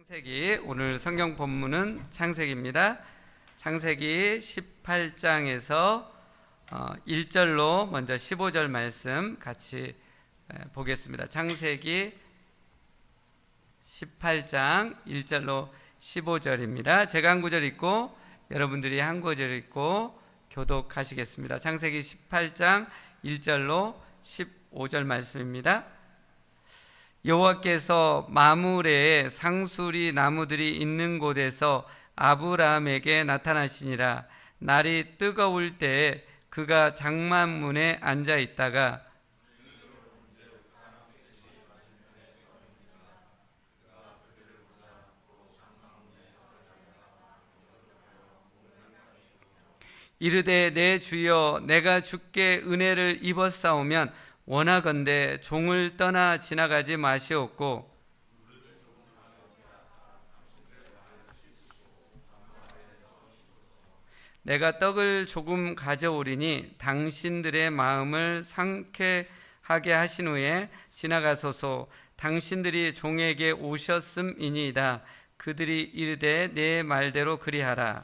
창세기, 오늘 성경 본문은 창세기입니다. 창세기 18장에서 1절로 먼저 15절 말씀 같이 보겠습니다. 창세기 18장 1절로 15절입니다. 제가 한 구절 읽고 여러분들이 한 구절 읽고 교독하시겠습니다. 창세기 18장 1절로 15절 말씀입니다. 여호와께서 마므레에 상수리 나무들이 있는 곳에서 아브라함에게 나타나시니라. 날이 뜨거울 때에 그가 장만문에 앉아 있다가 이르되 내 주여 내가 주께 은혜를 입었사오면 원하건대 종을 떠나 지나가지 마시옵고 내가 떡을 조금 가져오리니 당신들의 마음을 상쾌하게 하신 후에 지나가소서. 당신들이 종에게 오셨음이니이다. 그들이 이르되 내 말대로 그리하라.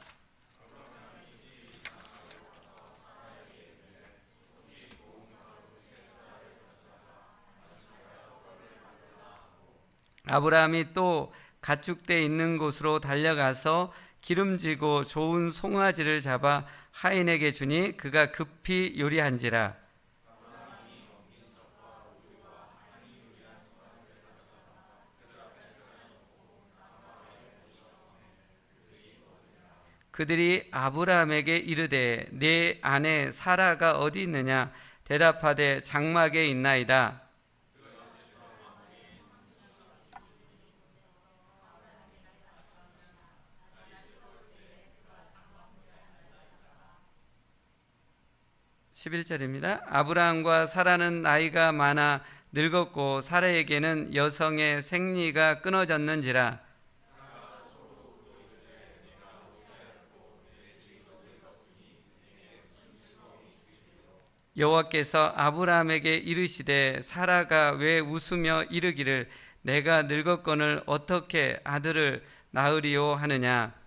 아브라함이 또 가축대 있는 곳으로 달려가서 기름지고 좋은 송아지를 잡아 하인에게 주니 그가 급히 요리한지라. 그들이 아브라함에게 이르되 내 아내 사라가 어디 있느냐? 대답하되 장막에 있나이다. (11절입니다) 아브라함과 사라는 나이가 많아 늙었고 사라에게는 여성의 생리가 끊어졌는지라. 여호와께서 아브라함에게 이르시되 사라가 왜 웃으며 이르기를 내가 늙었거늘 어떻게 아들을 낳으리요 하느냐.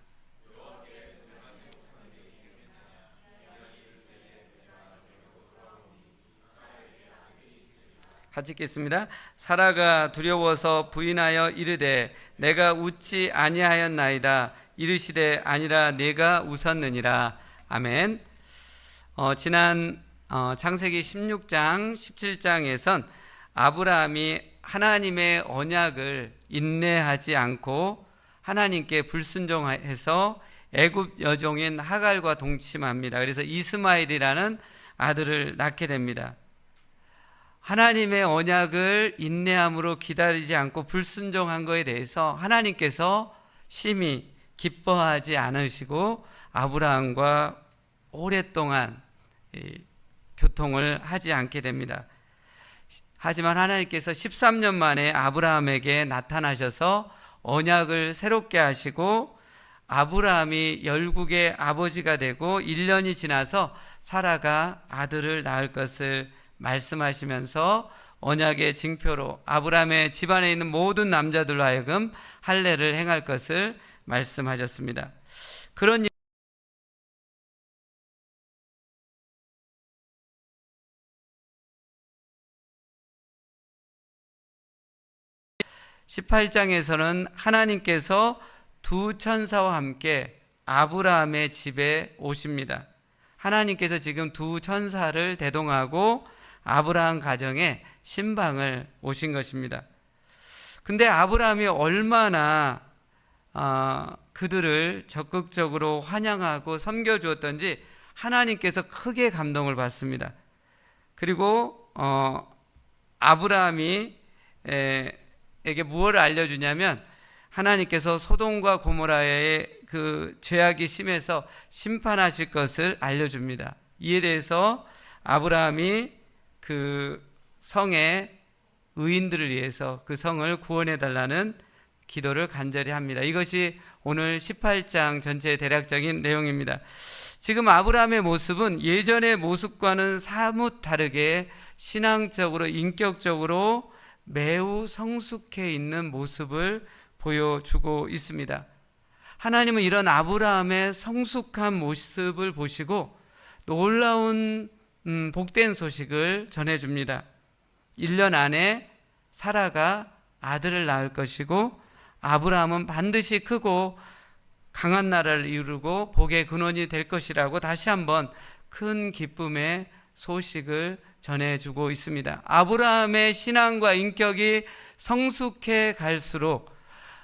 같이 읽겠습니다. 사라가 두려워서 부인하여 이르되 내가 웃지 아니하였나이다. 이르시되 아니라 내가 웃었느니라. 아멘. 지난 창세기 16장 17장에선 아브라함이 하나님의 언약을 인내하지 않고 하나님께 불순종해서 애굽 여종인 하갈과 동침합니다. 그래서 이스마엘이라는 아들을 낳게 됩니다. 하나님의 언약을 인내함으로 기다리지 않고 불순종한 것에 대해서 하나님께서 심히 기뻐하지 않으시고 아브라함과 오랫동안 교통을 하지 않게 됩니다. 하지만 하나님께서 13년 만에 아브라함에게 나타나셔서 언약을 새롭게 하시고 아브라함이 열국의 아버지가 되고 1년이 지나서 사라가 아들을 낳을 것을 말씀하시면서 언약의 징표로 아브라함의 집안에 있는 모든 남자들로 하여금 할례를 행할 것을 말씀하셨습니다. 그런 18장에서는 하나님께서 두 천사와 함께 아브라함의 집에 오십니다. 하나님께서 지금 두 천사를 대동하고 아브라함 가정에 신방을 오신 것입니다. 근데 아브라함이 얼마나 그들을 적극적으로 환영하고 섬겨주었던지 하나님께서 크게 감동을 받습니다. 그리고 아브라함이 에게 무엇을 알려주냐면 하나님께서 소돔과 고모라의 그 죄악이 심해서 심판하실 것을 알려줍니다. 이에 대해서 아브라함이 그 성의 의인들을 위해서 그 성을 구원해 달라는 기도를 간절히 합니다. 이것이 오늘 18장 전체의 대략적인 내용입니다. 지금 아브라함의 모습은 예전의 모습과는 사뭇 다르게 신앙적으로 인격적으로 매우 성숙해 있는 모습을 보여주고 있습니다. 하나님은 이런 아브라함의 성숙한 모습을 보시고 놀라운 복된 소식을 전해줍니다. 1년 안에 사라가 아들을 낳을 것이고 아브라함은 반드시 크고 강한 나라를 이루고 복의 근원이 될 것이라고 다시 한번 큰 기쁨의 소식을 전해주고 있습니다. 아브라함의 신앙과 인격이 성숙해 갈수록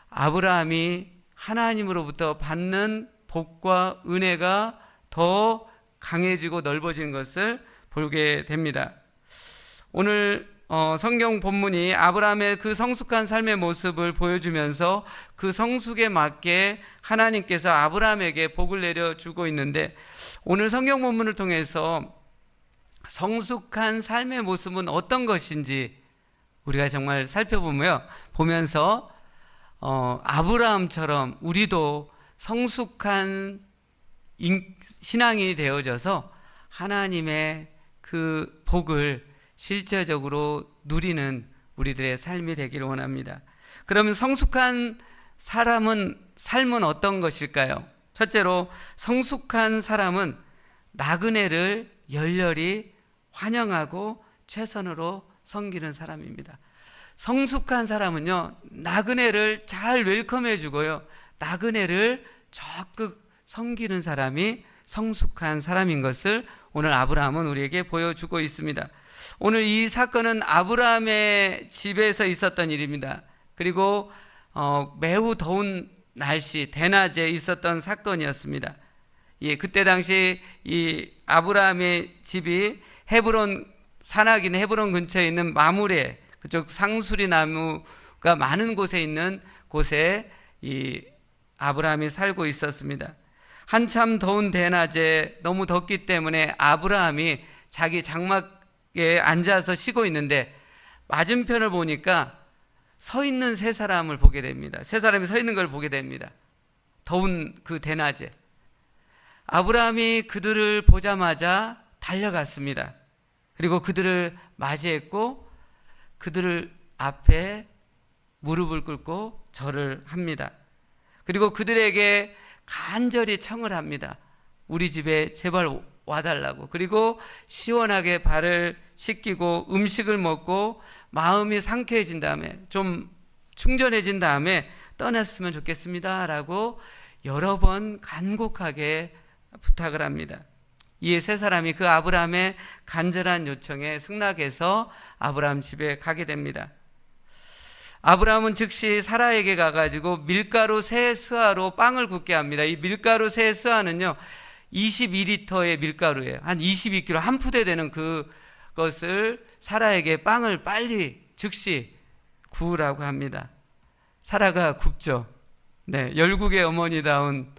아브라함이 하나님으로부터 받는 복과 은혜가 더 강해지고 넓어지는 것을 보게 됩니다. 오늘 성경 본문이 아브라함의 그 성숙한 삶의 모습을 보여주면서 그 성숙에 맞게 하나님께서 아브라함에게 복을 내려주고 있는데, 오늘 성경 본문을 통해서 성숙한 삶의 모습은 어떤 것인지 우리가 정말 살펴보면서 아브라함처럼 우리도 성숙한 신앙이 되어져서 하나님의 그 복을 실제적으로 누리는 우리들의 삶이 되기를 원합니다. 그러면 성숙한 삶은 어떤 것일까요? 첫째로, 성숙한 사람은 나그네를 열렬히 환영하고 최선으로 섬기는 사람입니다. 성숙한 사람은요, 나그네를 잘 웰컴해 주고요, 나그네를 적극 섬기는 사람이 성숙한 사람인 것을 오늘 아브라함은 우리에게 보여주고 있습니다. 오늘 이 사건은 아브라함의 집에서 있었던 일입니다. 그리고 매우 더운 날씨, 대낮에 있었던 사건이었습니다. 그때 당시 이 아브라함의 집이 헤브론, 산악인 헤브론 근처에 있는 마므레, 그쪽 상수리 나무가 많은 곳에 있는 곳에 이 아브라함이 살고 있었습니다. 한참 더운 대낮에 너무 덥기 때문에 아브라함이 자기 장막에 앉아서 쉬고 있는데 맞은편을 보니까 서 있는 세 사람을 보게 됩니다. 세 사람이 서 있는 걸 보게 됩니다. 더운 그 대낮에 아브라함이 그들을 보자마자 달려갔습니다. 그리고 그들을 맞이했고 그들을 앞에 무릎을 꿇고 절을 합니다. 그리고 그들에게 간절히 청을 합니다. 우리 집에 제발 와달라고. 그리고 시원하게 발을 씻기고 음식을 먹고 마음이 상쾌해진 다음에, 좀 충전해진 다음에 떠났으면 좋겠습니다 라고 여러 번 간곡하게 부탁을 합니다. 이에 세 사람이 그 아브라함의 간절한 요청에 승낙해서 아브라함 집에 가게 됩니다. 아브라함은 즉시 사라에게 가가지고 밀가루 세 스아로 빵을 굽게 합니다. 이 밀가루 세 스아는요 22리터의 밀가루예요. 한 22kg, 한 푸대 되는 그것을 사라에게 빵을 빨리 즉시 구우라고 합니다. 사라가 굽죠. 네, 열국의 어머니다운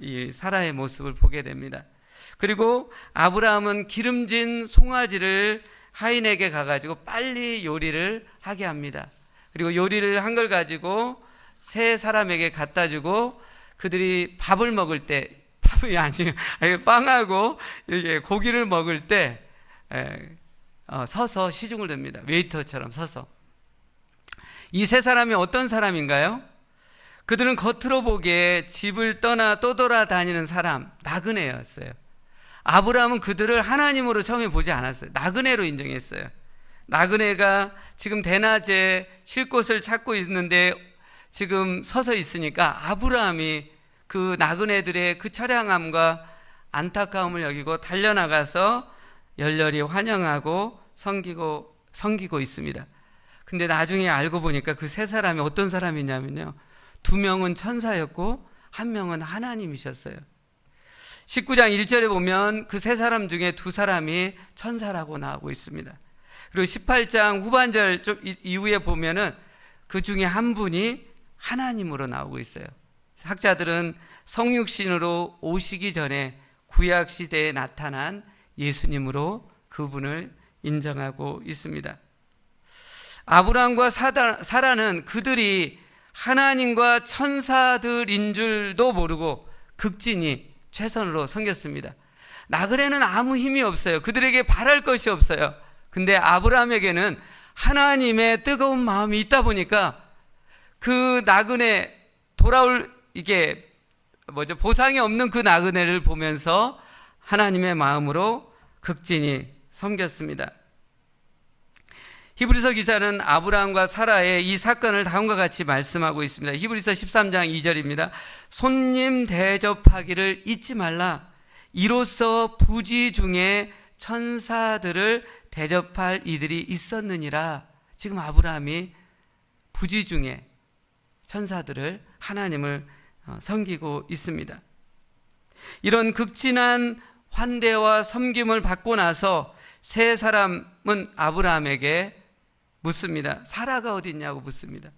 이 사라의 모습을 보게 됩니다. 그리고 아브라함은 기름진 송아지를 하인에게 가가지고 빨리 요리를 하게 합니다. 그리고 요리를 한 걸 가지고 세 사람에게 갖다 주고 그들이 밥을 먹을 때, 밥이 아니에요, 빵하고 고기를 먹을 때 서서 시중을 듭니다. 웨이터처럼 서서. 이 세 사람이 어떤 사람인가요? 그들은 겉으로 보기에 집을 떠나 또 돌아다니는 사람, 나그네였어요. 아브라함은 그들을 하나님으로 처음에 보지 않았어요. 나그네로 인정했어요. 나그네가 지금 대낮에 쉴 곳을 찾고 있는데 지금 서서 있으니까 아브라함이 그 나그네들의 그 처량함과 안타까움을 여기고 달려나가서 열렬히 환영하고 섬기고 있습니다. 근데 나중에 알고 보니까 그 세 사람이 어떤 사람이냐면요, 2명은 천사였고 1명은 하나님이셨어요. 19장 1절에 보면 그 세 사람 중에 2사람이 천사라고 나오고 있습니다. 그리고 18장 후반절 좀 이후에 보면은 그 중에 한 분이 하나님으로 나오고 있어요. 학자들은 성육신으로 오시기 전에 구약 시대에 나타난 예수님으로 그분을 인정하고 있습니다. 아브라함과 사라는 그들이 하나님과 천사들인 줄도 모르고 극진히 최선으로 섬겼습니다. 나그네는 아무 힘이 없어요. 그들에게 바랄 것이 없어요. 근데 아브라함에게는 하나님의 뜨거운 마음이 있다 보니까 그 나그네 돌아올 이게 보상이 없는 그 나그네를 보면서 하나님의 마음으로 극진히 섬겼습니다. 히브리서 기자는 아브라함과 사라의 이 사건을 다음과 같이 말씀하고 있습니다. 히브리서 13장 2절입니다. 손님 대접하기를 잊지 말라. 이로써 부지 중에 천사들을 대접할 이들이 있었느니라. 지금 아브라함이 부지 중에 천사들을, 하나님을 섬기고 있습니다. 이런 극진한 환대와 섬김을 받고 나서 세 사람은 아브라함에게 묻습니다. 사라가 어디 있냐고 묻습니다.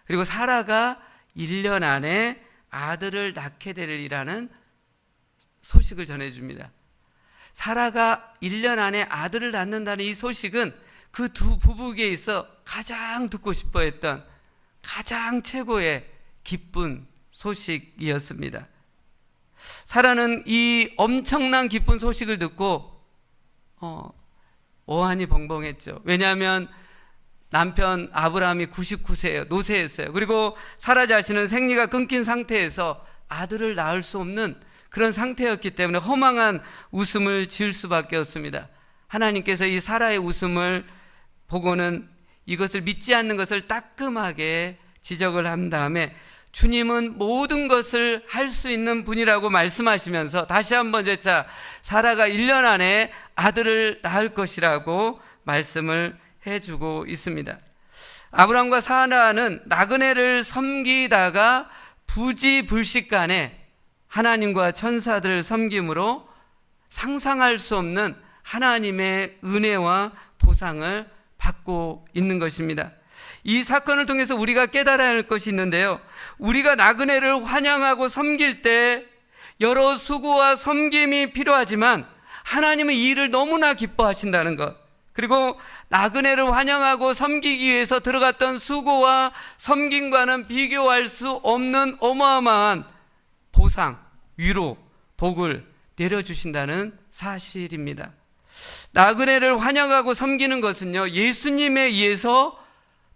그리고 사라가 1년 안에 아들을 낳게 되리라는 소식을 전해줍니다. 사라가 1년 안에 아들을 낳는다는 이 소식은 그 두 부부에게 있어 가장 듣고 싶어 했던 가장 최고의 기쁜 소식이었습니다. 사라는 이 엄청난 기쁜 소식을 듣고 오한이 벙벙했죠. 왜냐하면 남편 아브라함이 99세예요. 노쇠했어요. 그리고 사라 자신은 생리가 끊긴 상태에서 아들을 낳을 수 없는 그런 상태였기 때문에 허망한 웃음을 지을 수밖에 없습니다. 하나님께서 이 사라의 웃음을 보고는 이것을 믿지 않는 것을 따끔하게 지적을 한 다음에 주님은 모든 것을 할 수 있는 분이라고 말씀하시면서 다시 한번 재차 사라가 1년 안에 아들을 낳을 것이라고 말씀을 해주고 있습니다. 아브라함과 사라는 나그네를 섬기다가 부지불식간에 하나님과 천사들을 섬김으로 상상할 수 없는 하나님의 은혜와 보상을 받고 있는 것입니다. 이 사건을 통해서 우리가 깨달아야 할 것이 있는데요, 우리가 나그네를 환영하고 섬길 때 여러 수고와 섬김이 필요하지만 하나님은 이 일을 너무나 기뻐하신다는 것, 그리고 나그네를 환영하고 섬기기 위해서 들어갔던 수고와 섬김과는 비교할 수 없는 어마어마한 보상, 위로, 복을 내려주신다는 사실입니다. 나그네를 환영하고 섬기는 것은요, 예수님에 의해서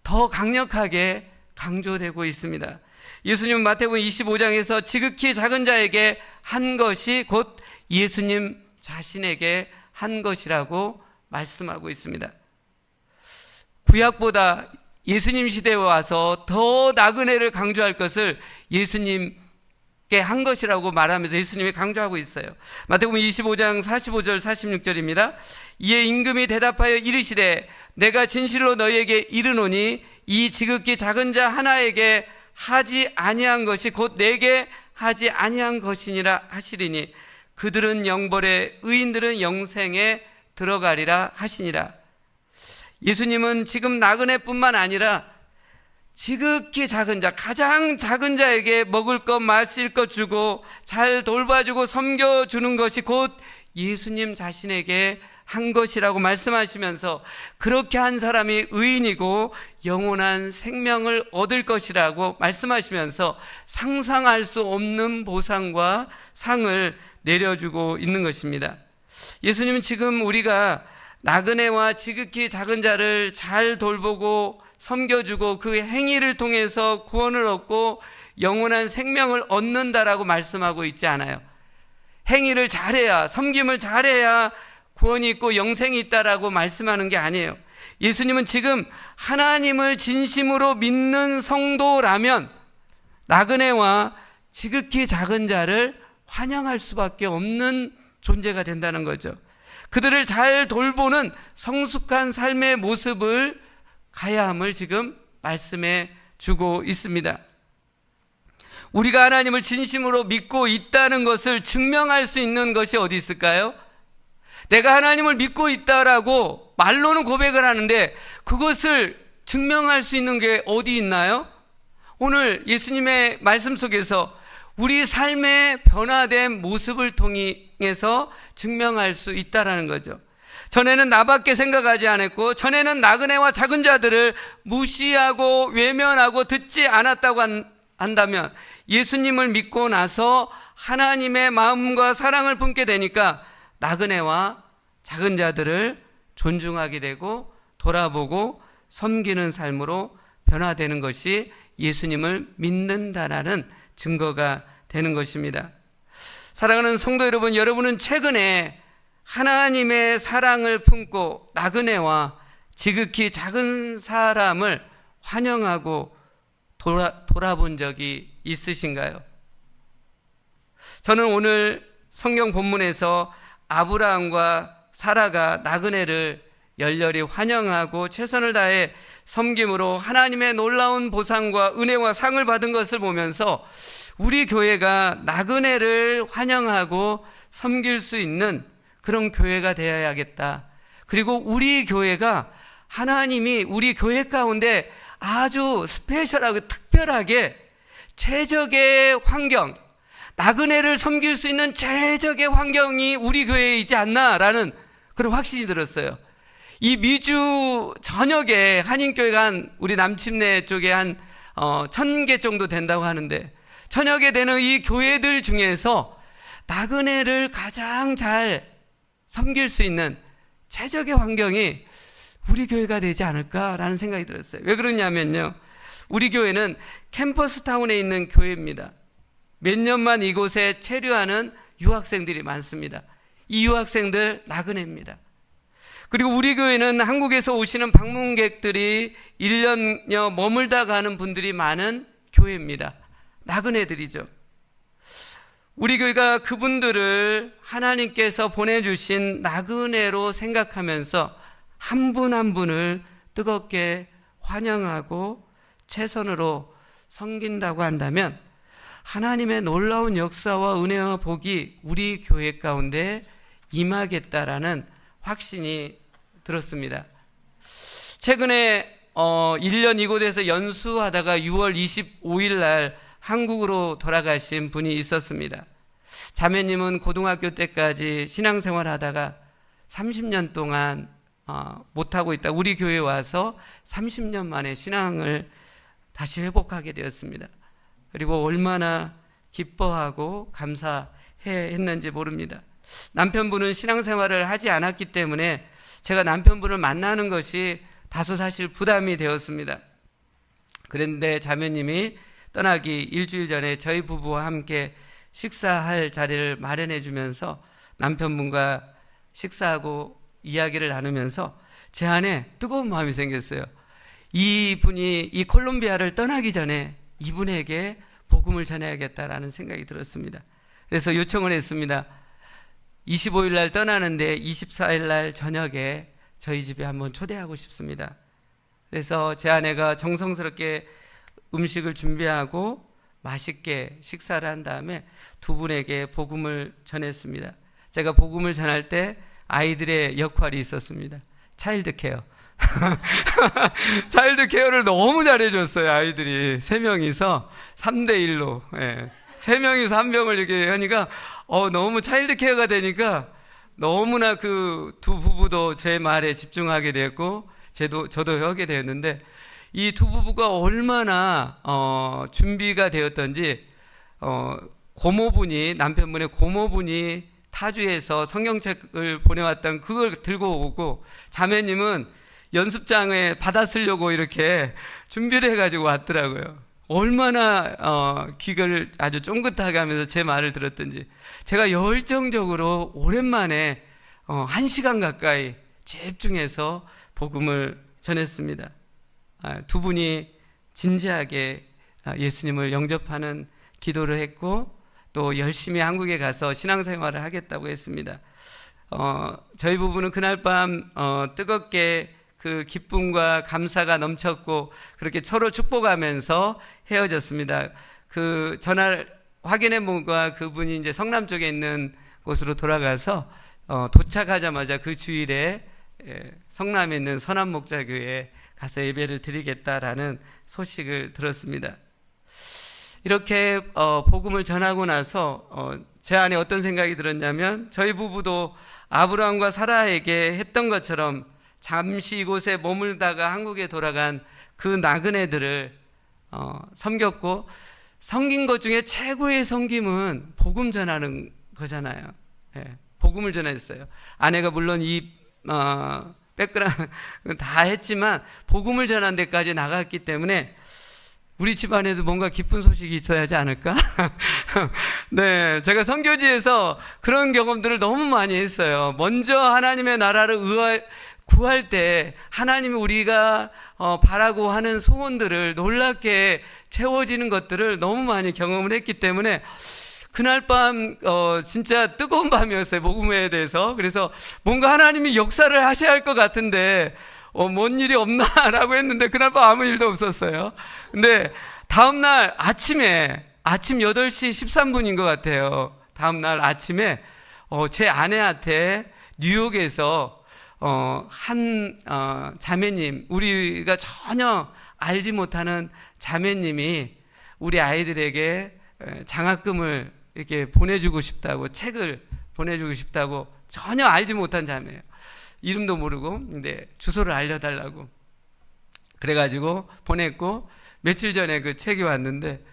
더 강력하게 강조되고 있습니다. 예수님은 마태복음 25장에서 지극히 작은 자에게 한 것이 곧 예수님 자신에게 한 것이라고 말씀하고 있습니다. 구약보다 예수님 시대에 와서 더 나그네를 강조할 것을 예수님께 한 것이라고 말하면서 예수님이 강조하고 있어요. 마태복음 25장 45절 46절입니다. 이에 임금이 대답하여 이르시되 내가 진실로 너희에게 이르노니 이 지극히 작은 자 하나에게 하지 아니한 것이 곧 내게 하지 아니한 것이니라 하시리니 그들은 영벌에 의인들은 영생에 들어가리라 하시니라. 예수님은 지금 나그네뿐만 아니라 지극히 작은 자, 가장 작은 자에게 먹을 것 마실 것 주고 잘 돌봐주고 섬겨주는 것이 곧 예수님 자신에게 한 것이라고 말씀하시면서 그렇게 한 사람이 의인이고 영원한 생명을 얻을 것이라고 말씀하시면서 상상할 수 없는 보상과 상을 내려주고 있는 것입니다. 예수님은 지금 우리가 나그네와 지극히 작은 자를 잘 돌보고 섬겨주고 그 행위를 통해서 구원을 얻고 영원한 생명을 얻는다라고 말씀하고 있지 않아요. 행위를 잘해야, 섬김을 잘해야 구원이 있고 영생이 있다라고 말씀하는 게 아니에요. 예수님은 지금 하나님을 진심으로 믿는 성도라면 나그네와 지극히 작은 자를 환영할 수밖에 없는 존재가 된다는 거죠. 그들을 잘 돌보는 성숙한 삶의 모습을 가야 함을 지금 말씀해 주고 있습니다. 우리가 하나님을 진심으로 믿고 있다는 것을 증명할 수 있는 것이 어디 있을까요? 내가 하나님을 믿고 있다라고 말로는 고백을 하는데 그것을 증명할 수 있는 게 어디 있나요? 오늘 예수님의 말씀 속에서 우리 삶의 변화된 모습을 통해서 증명할 수 있다라는 거죠. 전에는 나밖에 생각하지 않았고 전에는 나그네와 작은 자들을 무시하고 외면하고 듣지 않았다고 한다면 예수님을 믿고 나서 하나님의 마음과 사랑을 품게 되니까 나그네와 작은 자들을 존중하게 되고 돌아보고 섬기는 삶으로 변화되는 것이 예수님을 믿는다라는 증거가 되는 것입니다. 사랑하는 성도 여러분, 여러분은 최근에 하나님의 사랑을 품고 나그네와 지극히 작은 사람을 환영하고 돌아본 적이 있으신가요? 저는 오늘 성경 본문에서 아브라함과 사라가 나그네를 열렬히 환영하고 최선을 다해 섬김으로 하나님의 놀라운 보상과 은혜와 상을 받은 것을 보면서 우리 교회가 나그네를 환영하고 섬길 수 있는 그런 교회가 되어야겠다. 그리고 우리 교회가 하나님이 우리 교회 가운데 아주 스페셜하고 특별하게 최적의 환경, 나그네를 섬길 수 있는 최적의 환경이 우리 교회에 있지 않나라는 그런 확신이 들었어요. 이 미주 전역에 한인교회가 우리 남침내 쪽에 한 1000개 정도 된다고 하는데, 전역에 되는 이 교회들 중에서 나그네를 가장 잘 섬길 수 있는 최적의 환경이 우리 교회가 되지 않을까라는 생각이 들었어요. 왜 그러냐면요, 우리 교회는 캠퍼스 타운에 있는 교회입니다. 몇 년만 이곳에 체류하는 유학생들이 많습니다. 이 유학생들 나그네입니다. 그리고 우리 교회는 한국에서 오시는 방문객들이 1년여 머물다 가는 분들이 많은 교회입니다. 나그네들이죠. 우리 교회가 그분들을 하나님께서 보내주신 나그네로 생각하면서 한 분 한 분을 뜨겁게 환영하고 최선으로 섬긴다고 한다면 하나님의 놀라운 역사와 은혜와 복이 우리 교회 가운데 임하겠다라는 확신이 들었습니다. 최근에 1년 이곳에서 연수하다가 6월 25일 날 한국으로 돌아가신 분이 있었습니다. 자매님은 고등학교 때까지 신앙생활 하다가 30년 동안 못하고 있다 우리 교회에 와서 30년 만에 신앙을 다시 회복하게 되었습니다. 그리고 얼마나 기뻐하고 감사했는지 모릅니다. 남편분은 신앙생활을 하지 않았기 때문에 제가 남편분을 만나는 것이 다소 사실 부담이 되었습니다. 그런데 자매님이 떠나기 일주일 전에 저희 부부와 함께 식사할 자리를 마련해 주면서 남편분과 식사하고 이야기를 나누면서 제 안에 뜨거운 마음이 생겼어요. 이분이 이 콜롬비아를 떠나기 전에 이분에게 복음을 전해야겠다라는 생각이 들었습니다. 그래서 요청을 했습니다. 25일 날 떠나는데 24일 날 저녁에 저희 집에 한번 초대하고 싶습니다. 그래서 제 아내가 정성스럽게 음식을 준비하고 맛있게 식사를 한 다음에 두 분에게 복음을 전했습니다. 제가 복음을 전할 때 아이들의 역할이 있었습니다. 차일드 케어. 차일드 케어를 너무 잘해줬어요. 아이들이 3명이서 3대1로 3명이서 한 병을 이렇게 하니까 너무 차일드 케어가 되니까 너무나 그 두 부부도 제 말에 집중하게 됐고 저도 하게 되었는데, 이 두 부부가 얼마나 준비가 되었던지 고모분이, 남편분의 고모분이 타주에서 성경책을 보내왔던 그걸 들고 오고, 자매님은 연습장에 받아 쓰려고 이렇게 준비를 해가지고 왔더라고요. 얼마나 귀를 아주 쫑긋하게 하면서 제 말을 들었던지. 제가 열정적으로 오랜만에 1시간 가까이 집중해서 복음을 전했습니다. 두 분이 진지하게 예수님을 영접하는 기도를 했고, 또 열심히 한국에 가서 신앙생활을 하겠다고 했습니다. 저희 부부는 그날 밤 뜨겁게 그 기쁨과 감사가 넘쳤고, 그렇게 서로 축복하면서 헤어졌습니다. 그 전날 확인해 보니까 그분이 이제 성남 쪽에 있는 곳으로 돌아가서 도착하자마자 그 주일에 성남에 있는 선한목자교회에 가서 예배를 드리겠다라는 소식을 들었습니다. 이렇게 복음을 전하고 나서 제 안에 어떤 생각이 들었냐면, 저희 부부도 아브라함과 사라에게 했던 것처럼 잠시 이곳에 머물다가 한국에 돌아간 그 나그네들을 섬겼고, 섬긴 것 중에 최고의 섬김은 복음 전하는 거잖아요. 복음을 전했어요. 아내가 물론 이 백그라운드 다 했지만 복음을 전한 데까지 나갔기 때문에 우리 집안에도 뭔가 기쁜 소식이 있어야 하지 않을까? 네, 제가 선교지에서 그런 경험들을 너무 많이 했어요. 먼저 하나님의 나라를 구할 때 하나님이 우리가 바라고 하는 소원들을 놀랍게 채워지는 것들을 너무 많이 경험을 했기 때문에 그날 밤 진짜 뜨거운 밤이었어요. 복음에 대해서. 그래서 뭔가 하나님이 역사를 하셔야 할 것 같은데 뭔 일이 없나라고 했는데 그날 밤 아무 일도 없었어요. 근데 다음날 아침 8시 13분인 것 같아요. 다음날 아침에 제 아내한테 뉴욕에서 한 자매님, 우리가 전혀 알지 못하는 자매님이 우리 아이들에게 장학금을 이렇게 보내주고 싶다고, 책을 보내주고 싶다고, 전혀 알지 못한 자매예요. 이름도 모르고, 근데 주소를 알려달라고 그래가지고 보냈고, 며칠 전에 그 책이 왔는데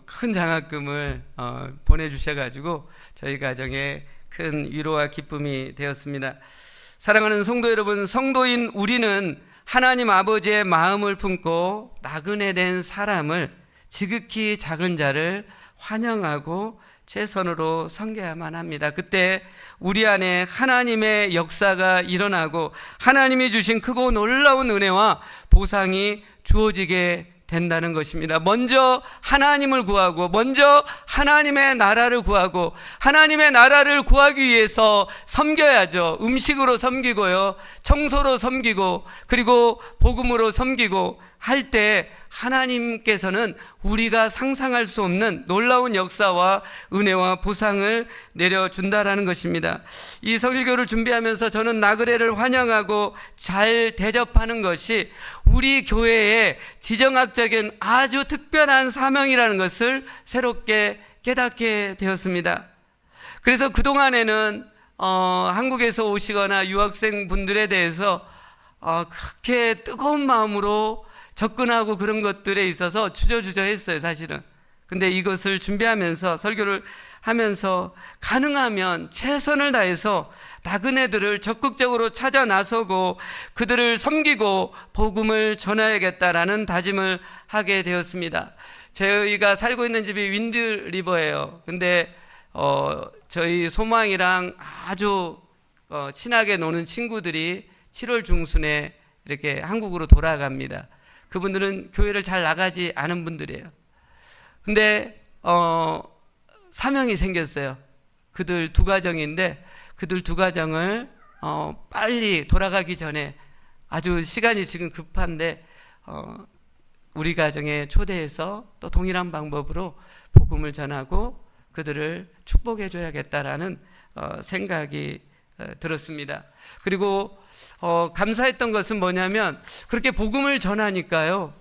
큰 장학금을 보내주셔가지고 저희 가정에 큰 위로와 기쁨이 되었습니다. 사랑하는 성도 여러분, 성도인 우리는 하나님 아버지의 마음을 품고 나그네 된 사람을, 지극히 작은 자를 환영하고 최선으로 섬겨야만 합니다. 그때 우리 안에 하나님의 역사가 일어나고 하나님이 주신 크고 놀라운 은혜와 보상이 주어지게 된다는 것입니다. 먼저 하나님을 구하고, 먼저 하나님의 나라를 구하고, 하나님의 나라를 구하기 위해서 섬겨야죠. 음식으로 섬기고요, 청소로 섬기고, 그리고 복음으로 섬기고 할 때 하나님께서는 우리가 상상할 수 없는 놀라운 역사와 은혜와 보상을 내려준다라는 것입니다. 이 설교를 준비하면서 저는 나그네를 환영하고 잘 대접하는 것이 우리 교회의 지정학적인 아주 특별한 사명이라는 것을 새롭게 깨닫게 되었습니다. 그래서 그동안에는 한국에서 오시거나 유학생 분들에 대해서 그렇게 뜨거운 마음으로 접근하고 그런 것들에 있어서 주저주저했어요, 사실은. 근데 이것을 준비하면서, 설교를 하면서 가능하면 최선을 다해서 나그네들을 적극적으로 찾아 나서고 그들을 섬기고 복음을 전해야겠다라는 다짐을 하게 되었습니다. 저희가 살고 있는 집이 윈드리버예요. 근데 저희 소망이랑 아주 친하게 노는 친구들이 7월 중순에 이렇게 한국으로 돌아갑니다. 그분들은 교회를 잘 나가지 않은 분들이에요. 근데 사명이 생겼어요. 그들 두 가정인데 그들 두 가정을 빨리 돌아가기 전에, 아주 시간이 지금 급한데 우리 가정에 초대해서 또 동일한 방법으로 복음을 전하고 그들을 축복해 줘야겠다라는 생각이 들었습니다. 그리고 감사했던 것은 뭐냐면, 그렇게 복음을 전하니까요,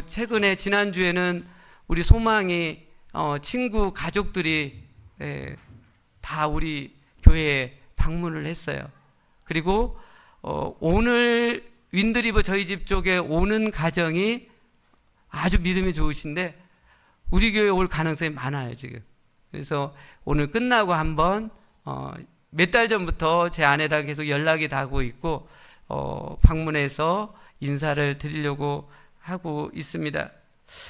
최근에 지난주에는 우리 소망이 친구 가족들이 다 우리 교회에 방문을 했어요. 그리고 오늘 윈드리버 저희 집 쪽에 오는 가정이 아주 믿음이 좋으신데 우리 교회에 올 가능성이 많아요, 지금. 그래서 오늘 끝나고 한번 몇 달 전부터 제 아내랑 계속 연락이 닿고 있고 방문해서 인사를 드리려고 하고 있습니다.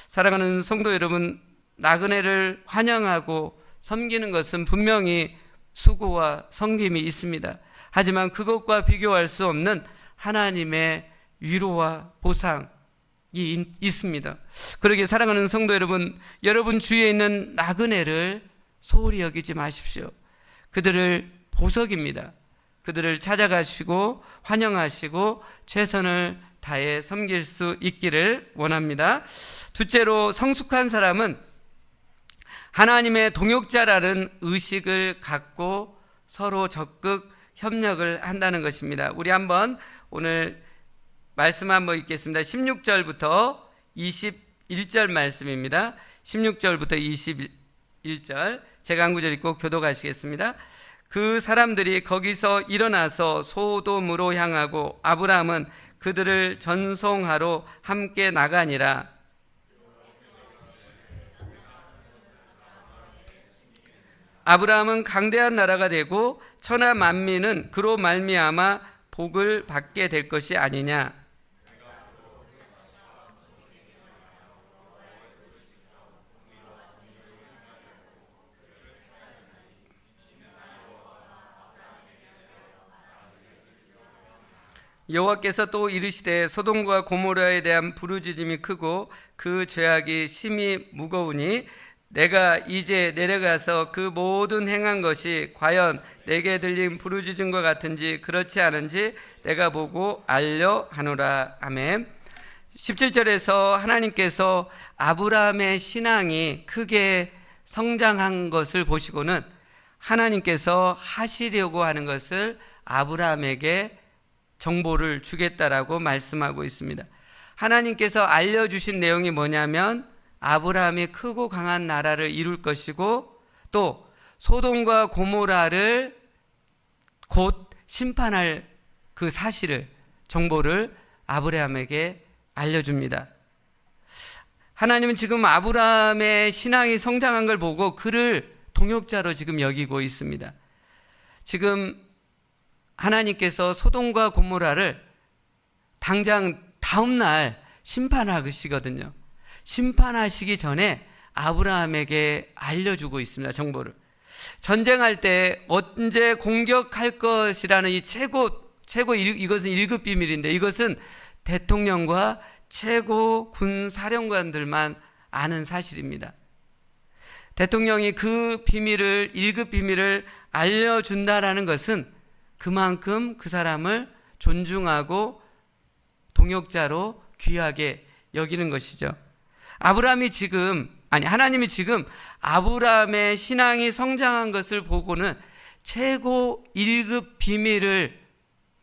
사랑하는 성도 여러분, 나그네를 환영하고 섬기는 것은 분명히 수고와 섬김이 있습니다. 하지만 그것과 비교할 수 없는 하나님의 위로와 보상이 있습니다. 그러기에 사랑하는 성도 여러분, 여러분 주위에 있는 나그네를 소홀히 여기지 마십시오. 그들을 보석입니다. 그들을 찾아가시고 환영하시고 최선을 다해 섬길 수 있기를 원합니다. 둘째로, 성숙한 사람은 하나님의 동역자라는 의식을 갖고 서로 적극 협력을 한다는 것입니다. 우리 한번 오늘 말씀 한번 읽겠습니다. 16절부터 21절 말씀입니다. 16절부터 21절 제가 한 구절 읽고 교독하시겠습니다. 그 사람들이 거기서 일어나서 소돔으로 향하고 아브라함은 그들을 전송하러 함께 나가니라. 아브라함은 강대한 나라가 되고 천하 만민은 그로 말미암아 복을 받게 될 것이 아니냐. 여호와께서 또 이르시되 소돔과 고모라에 대한 부르짖음이 크고 그 죄악이 심히 무거우니 내가 이제 내려가서 그 모든 행한 것이 과연 내게 들린 부르짖음과 같은지 그렇지 않은지 내가 보고 알려 하노라. 아멘. 17절에서 하나님께서 아브라함의 신앙이 크게 성장한 것을 보시고는 하나님께서 하시려고 하는 것을 아브라함에게 정보를 주겠다라고 말씀하고 있습니다. 하나님께서 알려주신 내용이 뭐냐면 아브라함이 크고 강한 나라를 이룰 것이고 또 소돔과 고모라를 곧 심판할 그 사실을, 정보를 아브라함에게 알려줍니다. 하나님은 지금 아브라함의 신앙이 성장한 걸 보고 그를 동역자로 지금 여기고 있습니다. 지금 하나님께서 소돔과 고모라를 당장 다음 날 심판하시거든요. 심판하시기 전에 아브라함에게 알려주고 있습니다. 정보를. 전쟁할 때 언제 공격할 것이라는 이 최고 이것은 1급 비밀인데 이것은 대통령과 최고 군 사령관들만 아는 사실입니다. 대통령이 그 비밀을 1급 비밀을 알려준다라는 것은 그만큼 그 사람을 존중하고 동역자로 귀하게 여기는 것이죠. 하나님이 지금 아브라함의 신앙이 성장한 것을 보고는 최고 1급 비밀을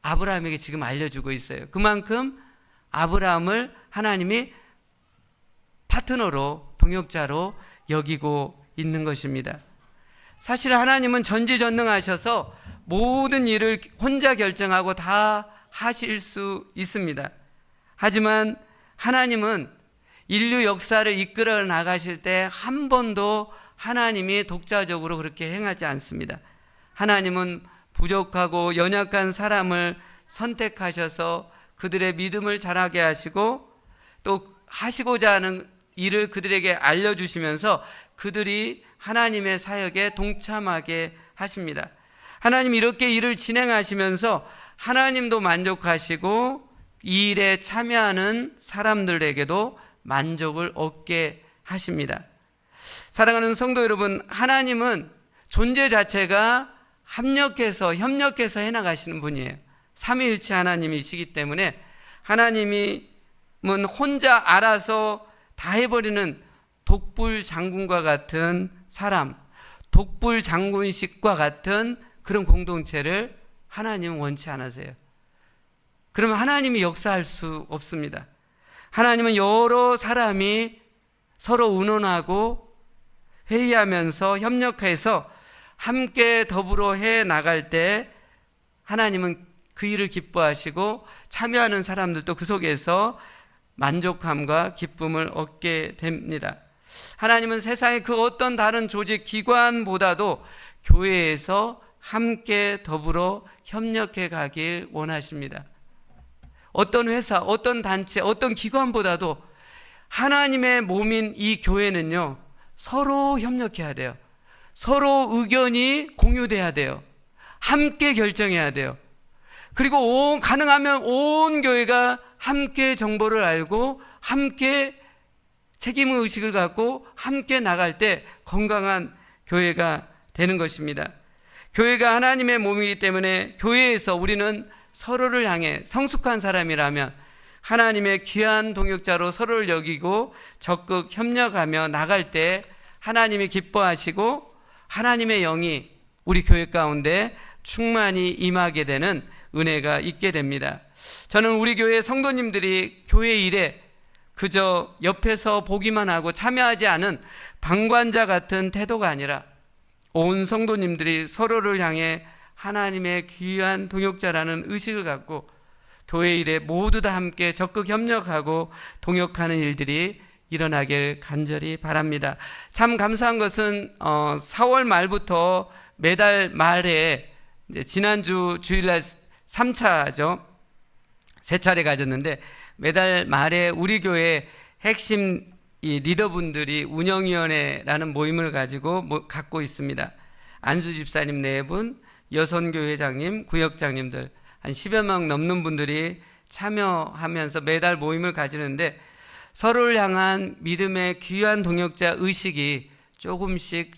아브라함에게 지금 알려주고 있어요. 그만큼 아브라함을 하나님이 파트너로, 동역자로 여기고 있는 것입니다. 사실 하나님은 전지전능하셔서 모든 일을 혼자 결정하고 다 하실 수 있습니다. 하지만 하나님은 인류 역사를 이끌어 나가실 때 한 번도 하나님이 독자적으로 그렇게 행하지 않습니다. 하나님은 부족하고 연약한 사람을 선택하셔서 그들의 믿음을 자라게 하시고 또 하시고자 하는 일을 그들에게 알려주시면서 그들이 하나님의 사역에 동참하게 하십니다. 하나님이 이렇게 일을 진행하시면서 하나님도 만족하시고 이 일에 참여하는 사람들에게도 만족을 얻게 하십니다. 사랑하는 성도 여러분, 하나님은 존재 자체가 협력해서 해나가시는 분이에요. 삼위일체 하나님이시기 때문에 하나님은 혼자 알아서 다 해버리는 독불 장군과 같은 사람, 독불 장군식과 같은 그런 공동체를 하나님은 원치 않으세요. 그러면 하나님이 역사할 수 없습니다. 하나님은 여러 사람이 서로 의논하고 회의하면서 협력해서 함께 더불어 해 나갈 때 하나님은 그 일을 기뻐하시고 참여하는 사람들도 그 속에서 만족함과 기쁨을 얻게 됩니다. 하나님은 세상의 그 어떤 다른 조직 기관보다도 교회에서 함께 더불어 협력해 가길 원하십니다. 어떤 회사, 어떤 단체, 어떤 기관보다도 하나님의 몸인 이 교회는요, 서로 협력해야 돼요. 서로 의견이 공유돼야 돼요. 함께 결정해야 돼요. 그리고 가능하면 온 교회가 함께 정보를 알고 함께 책임의식을 갖고 함께 나갈 때 건강한 교회가 되는 것입니다. 교회가 하나님의 몸이기 때문에 교회에서 우리는 서로를 향해 성숙한 사람이라면 하나님의 귀한 동역자로 서로를 여기고 적극 협력하며 나갈 때 하나님이 기뻐하시고 하나님의 영이 우리 교회 가운데 충만히 임하게 되는 은혜가 있게 됩니다. 저는 우리 교회 성도님들이 교회 일에 그저 옆에서 보기만 하고 참여하지 않은 방관자 같은 태도가 아니라 온 성도님들이 서로를 향해 하나님의 귀한 동역자라는 의식을 갖고 교회 일에 모두 다 함께 적극 협력하고 동역하는 일들이 일어나길 간절히 바랍니다. 참 감사한 것은 4월 말부터 매달 말에 이제 지난주 주일날 3차죠. 3차례 가졌는데 매달 말에 우리 교회 핵심 이 리더분들이 운영위원회라는 모임을 갖고 있습니다. 안수 집사님 4분, 여선교 회장님, 구역장님들 한 10여 명 넘는 분들이 참여하면서 매달 모임을 가지는데 서로를 향한 믿음의 귀한 동역자 의식이 조금씩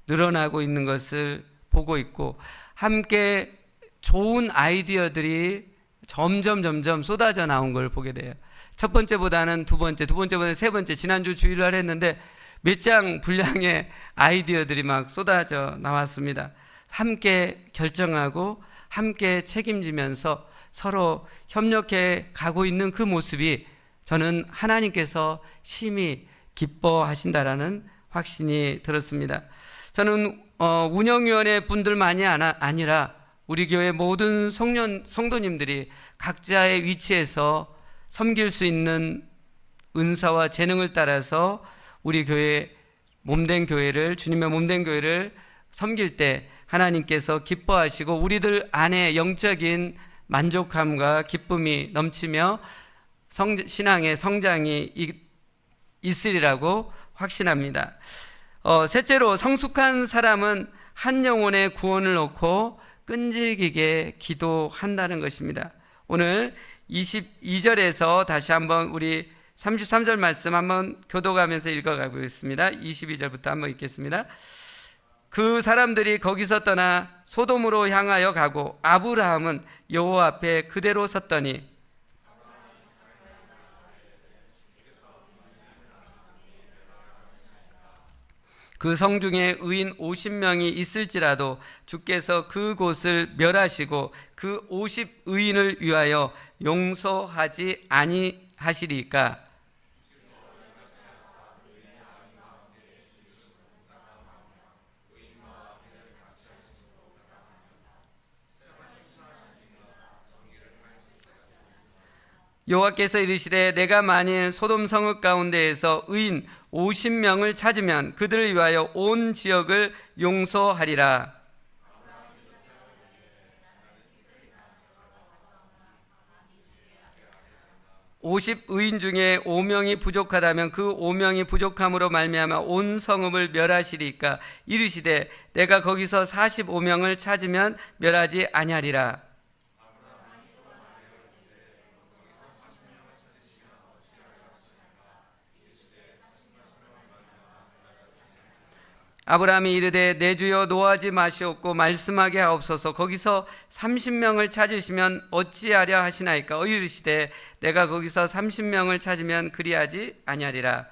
늘어나고 있는 것을 보고 있고, 함께 좋은 아이디어들이 점점 쏟아져 나온 걸 보게 돼요. 첫 번째보다는 두 번째보다는 세 번째, 지난주 주일날 했는데 몇 장 분량의 아이디어들이 막 쏟아져 나왔습니다. 함께 결정하고 함께 책임지면서 서로 협력해 가고 있는 그 모습이 저는 하나님께서 심히 기뻐하신다라는 확신이 들었습니다. 저는 운영위원회 분들만이 아니라 우리 교회 모든 성도님들이 각자의 위치에서 섬길 수 있는 은사와 재능을 따라서 우리 교회 몸된 교회를, 주님의 몸된 교회를 섬길 때 하나님께서 기뻐하시고 우리들 안에 영적인 만족함과 기쁨이 넘치며 신앙의 성장이 있으리라고 확신합니다. 셋째로, 성숙한 사람은 한 영혼의 구원을 놓고 끈질기게 기도한다는 것입니다. 오늘 22절에서 다시 한번 우리 33절 말씀 한번 교도가면서 읽어가고 있습니다. 22절부터 한번 읽겠습니다. 그 사람들이 거기서 떠나 소돔으로 향하여 가고 아브라함은 여호와 앞에 그대로 섰더니 그 성 중에 의인 50명이 있을지라도 주께서 그곳을 멸하시고 그 50의인을 위하여 용서하지 아니하시리까. 여호와께서 이르시되 내가 만일 소돔 성읍 가운데에서 의인 50명을 찾으면 그들을 위하여 온 지역을 용서하리라. 오십 의인 중에 5명이 부족하다면 그 5명이 부족함으로 말미암아 온 성읍을 멸하시리까. 이르시되 내가 거기서 45명을 찾으면 멸하지 아니하리라. 아브라함이 이르되 내 주여 노하지 마시옵고 말씀하게 하옵소서. 거기서 30명을 찾으시면 어찌하려 하시나이까. 이르시되 내가 거기서 30명을 찾으면 그리하지 아니하리라.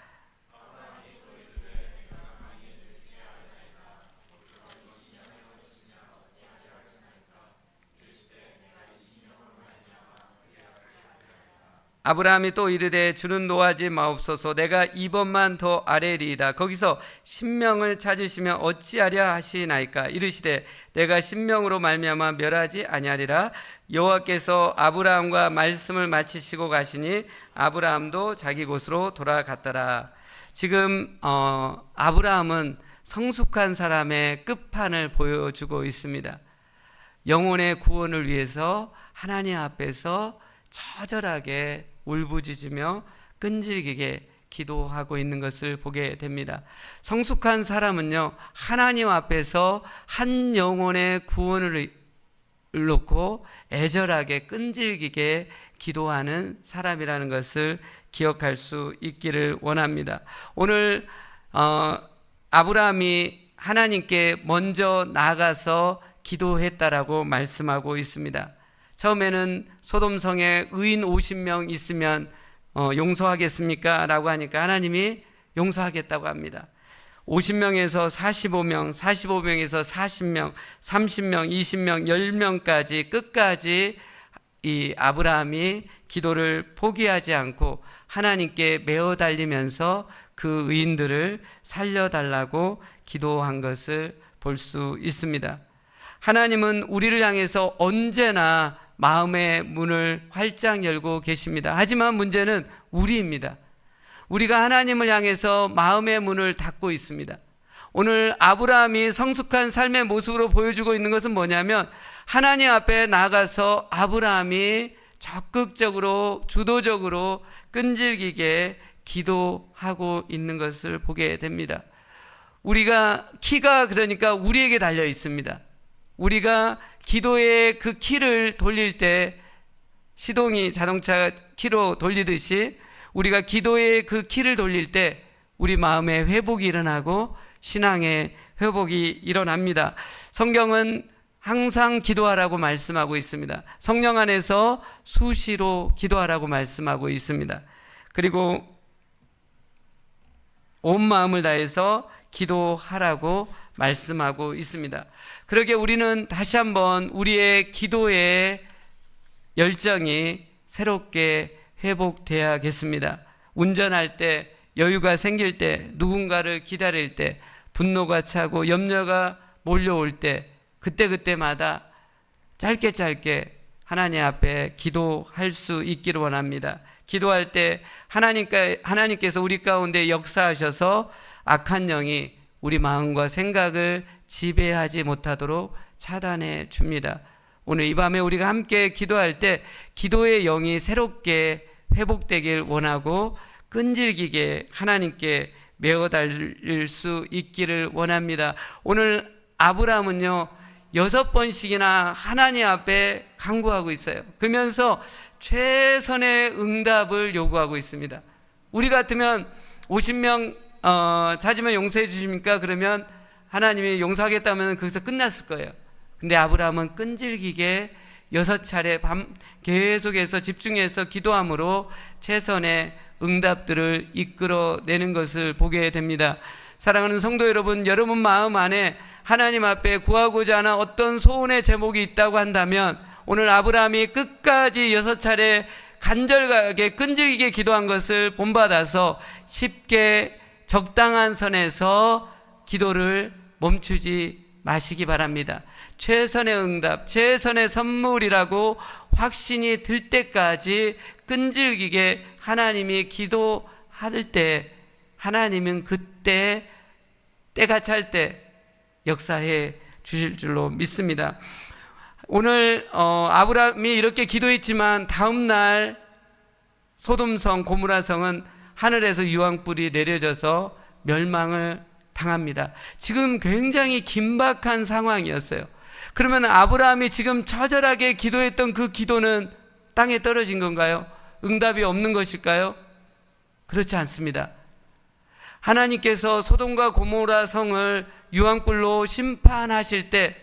아브라함이 또 이르되 주는 노하지 마옵소서. 내가 2번만 더 아래리이다. 거기서 10명을 찾으시면 어찌하려 하시나이까. 이르시되 내가 10명으로 말미암아 멸하지 아니하리라. 여호와께서 아브라함과 말씀을 마치시고 가시니 아브라함도 자기 곳으로 돌아갔더라. 지금 아브라함은 성숙한 사람의 끝판을 보여주고 있습니다. 영혼의 구원을 위해서 하나님 앞에서 처절하게 울부짖으며 끈질기게 기도하고 있는 것을 보게 됩니다. 성숙한 사람은요, 하나님 앞에서 한 영혼의 구원을 놓고 애절하게 끈질기게 기도하는 사람이라는 것을 기억할 수 있기를 원합니다. 오늘 아브라함이 하나님께 먼저 나가서 기도했다라고 말씀하고 있습니다. 처음에는 소돔성에 의인 50명 있으면 용서하겠습니까? 라고 하니까 하나님이 용서하겠다고 합니다. 50명에서 45명, 45명에서 40명, 30명, 20명, 10명까지 끝까지 이 아브라함이 기도를 포기하지 않고 하나님께 매어 달리면서 그 의인들을 살려달라고 기도한 것을 볼 수 있습니다. 하나님은 우리를 향해서 언제나 마음의 문을 활짝 열고 계십니다. 하지만 문제는 우리입니다. 우리가 하나님을 향해서 마음의 문을 닫고 있습니다. 오늘 아브라함이 성숙한 삶의 모습으로 보여주고 있는 것은 뭐냐면 하나님 앞에 나가서 아브라함이 적극적으로 주도적으로 끈질기게 기도하고 있는 것을 보게 됩니다. 우리가 키가 그러니까 우리에게 달려 있습니다. 우리가 기도의 그 키를 돌릴 때 시동이 자동차 키로 돌리듯이 우리가 기도의 그 키를 돌릴 때 우리 마음의 회복이 일어나고 신앙의 회복이 일어납니다. 성경은 항상 기도하라고 말씀하고 있습니다. 성령 안에서 수시로 기도하라고 말씀하고 있습니다. 그리고 온 마음을 다해서 기도하라고 말씀하고 있습니다. 그러게 우리는 다시 한번 우리의 기도의 열정이 새롭게 회복되어야겠습니다. 운전할 때, 여유가 생길 때, 누군가를 기다릴 때, 분노가 차고 염려가 몰려올 때, 그때마다 짧게 하나님 앞에 기도할 수 있기를 원합니다. 기도할 때 하나님께서 우리 가운데 역사하셔서 악한 영이 우리 마음과 생각을 지배하지 못하도록 차단해 줍니다. 오늘 이 밤에 우리가 함께 기도할 때 기도의 영이 새롭게 회복되길 원하고 끈질기게 하나님께 메어 달릴 수 있기를 원합니다. 오늘 아브라함은요 6번씩이나 하나님 앞에 간구하고 있어요. 그러면서 최선의 응답을 요구하고 있습니다. 우리 같으면 50명 찾으면 용서해 주십니까? 그러면 하나님이 용서하겠다면 거기서 끝났을 거예요. 근데 아브라함은 끈질기게 6차례 계속해서 집중해서 기도함으로 최선의 응답들을 이끌어내는 것을 보게 됩니다. 사랑하는 성도 여러분, 여러분 마음 안에 하나님 앞에 구하고자 하는 어떤 소원의 제목이 있다고 한다면 오늘 아브라함이 끝까지 6차례 간절하게 끈질기게 기도한 것을 본받아서 쉽게 적당한 선에서 기도를 멈추지 마시기 바랍니다. 최선의 응답, 최선의 선물이라고 확신이 들 때까지 끈질기게 하나님이 기도할 때 하나님은 그때 때가 찰 때 역사해 주실 줄로 믿습니다. 오늘 아브라함이 이렇게 기도했지만 다음 날 소돔성 고모라성은 하늘에서 유황불이 내려져서 멸망을 당합니다. 지금 굉장히 긴박한 상황이었어요. 그러면 아브라함이 지금 처절하게 기도했던 그 기도는 땅에 떨어진 건가요? 응답이 없는 것일까요? 그렇지 않습니다. 하나님께서 소돔과 고모라 성을 유황불로 심판하실 때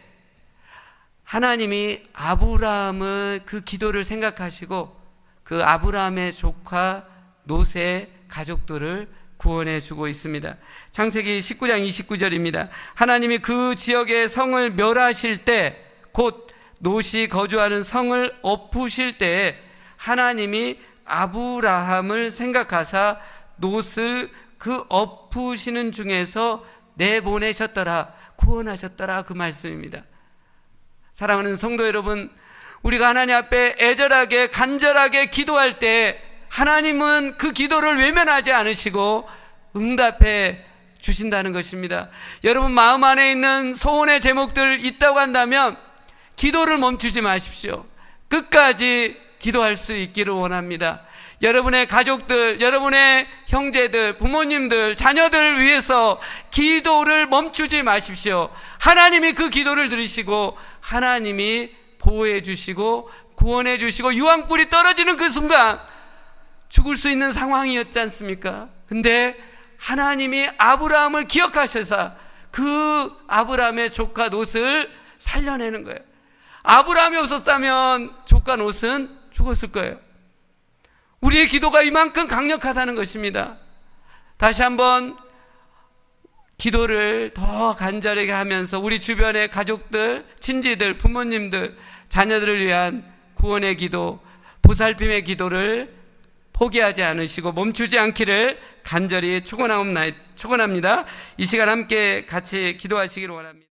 하나님이 아브라함의 그 기도를 생각하시고 그 아브라함의 조카 롯의 가족들을 구원해 주고 있습니다. 창세기 19장 29절입니다. 하나님이 그 지역의 성을 멸하실 때 곧 롯이 거주하는 성을 엎으실 때에 하나님이 아브라함을 생각하사 롯을 그 엎으시는 중에서 내보내셨더라, 구원하셨더라, 그 말씀입니다. 사랑하는 성도 여러분, 우리가 하나님 앞에 애절하게 간절하게 기도할 때 하나님은 그 기도를 외면하지 않으시고 응답해 주신다는 것입니다. 여러분 마음 안에 있는 소원의 제목들 있다고 한다면 기도를 멈추지 마십시오. 끝까지 기도할 수 있기를 원합니다. 여러분의 가족들, 여러분의 형제들, 부모님들, 자녀들을 위해서 기도를 멈추지 마십시오. 하나님이 그 기도를 들으시고 하나님이 보호해 주시고 구원해 주시고 유황불이 떨어지는 그 순간 죽을 수 있는 상황이었지 않습니까? 근데 하나님이 아브라함을 기억하셔서 그 아브라함의 조카 롯을 살려내는 거예요. 아브라함이 없었다면 조카 롯은 죽었을 거예요. 우리의 기도가 이만큼 강력하다는 것입니다. 다시 한번 기도를 더 간절하게 하면서 우리 주변의 가족들, 친지들, 부모님들, 자녀들을 위한 구원의 기도, 보살핌의 기도를 포기하지 않으시고 멈추지 않기를 간절히 축원합니다. 이 시간 함께 같이 기도하시기를 원합니다.